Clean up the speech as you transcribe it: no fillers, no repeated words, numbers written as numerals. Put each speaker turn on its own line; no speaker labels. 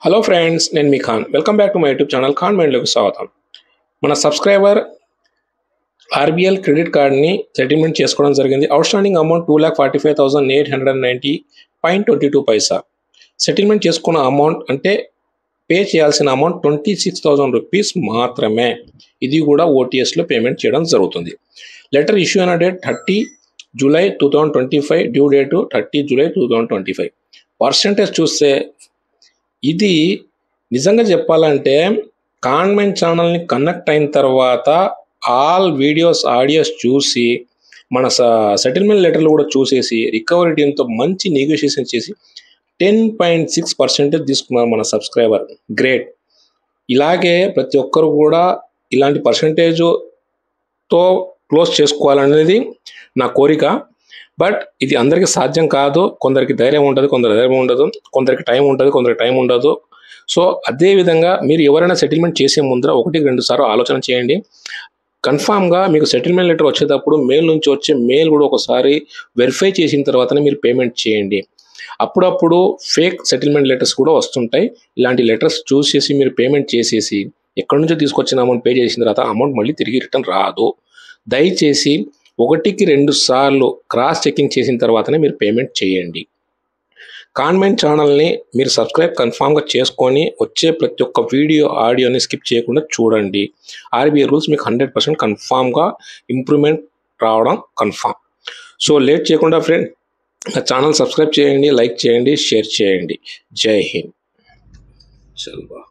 Hello friends, నేను మీ Khan. Welcome back to my YouTube channel Khan మైండ్లోకి స్వాగతం. మన సబ్స్క్రైబర్ ఆర్బిఎల్ క్రెడిట్ కార్డ్ని సెటిల్మెంట్ చేసుకోవడం జరిగింది. అవుట్స్టాండింగ్ అమౌంట్ 2,45,890.22 సెటిల్మెంట్ చేసుకున్న అమౌంట్ అంటే పే చేయాల్సిన అమౌంట్ 26,000 రూపీస్ మాత్రమే. ఇది కూడా ఓటీఎస్లో పేమెంట్ చేయడం జరుగుతుంది. లెటర్ ఇష్యూ అయిన date 30 July 2025, due date 30 July 2025. Percentage చూస్తే ఇది నిజంగా చెప్పాలంటే కాన్మెంట్ ఛానల్ని కనెక్ట్ అయిన తర్వాత ఆల్ వీడియోస్ ఆడియోస్ చూసి మన సెటిల్మెంట్ లెటర్లు కూడా చూసేసి రికవరీ టీంతో మంచి నెగోషియేషన్ చేసి 10.6% తీసుకున్నారు మన సబ్స్క్రైబర్. గ్రేట్. ఇలాగే ప్రతి ఒక్కరు కూడా ఇలాంటి పర్సంటేజ్తో క్లోజ్ చేసుకోవాలనేది నా కోరిక. బట్ ఇది అందరికీ సాధ్యం కాదు. కొందరికి ధైర్యం ఉంటుంది, కొందరికి ధైర్యం ఉండదు, కొందరికి టైం ఉంటుంది, కొందరికి టైం ఉండదు. సో అదేవిధంగా మీరు ఎవరైనా సెటిల్మెంట్ చేసే ముందర 1-2 సార్లు ఆలోచన చేయండి. కన్ఫామ్గా మీకు సెటిల్మెంట్ లెటర్ వచ్చేటప్పుడు మెయిల్ నుంచి వచ్చే మెయిల్ కూడా ఒకసారి వెరిఫై చేసిన తర్వాతనే మీరు పేమెంట్ చేయండి. అప్పుడప్పుడు ఫేక్ సెటిల్మెంట్ లెటర్స్ కూడా వస్తుంటాయి. ఇలాంటి లెటర్స్ చూసేసి మీరు పేమెంట్ చేసేసి ఎక్కడి నుంచో తీసుకొచ్చిన అమౌంట్ పే చేసిన తర్వాత అమౌంట్ మళ్ళీ తిరిగి రిటర్న్ రాదు. దయచేసి 1-2 సార్లు క్రాస్ చెకింగ్ చేసిన తర్వాతనే మీరు పేమెంట్ చేయండి. కాన్మెంట్ ఛానల్ని మీరు సబ్స్క్రైబ్ కన్ఫామ్గా చేసుకొని వచ్చే ప్రతి ఒక్క వీడియో ఆడియోని స్కిప్ చేయకుండా చూడండి. ఆర్బీఐ రూల్స్ మీకు 100% కన్ఫామ్గా ఇంప్రూవ్మెంట్ రావడం కన్ఫామ్. సో లేట్ చేయకుండా ఫ్రెండ్ నా ఛానల్ సబ్స్క్రైబ్ చేయండి, లైక్ చేయండి, షేర్ చేయండి. జై హింద్. చల్వా.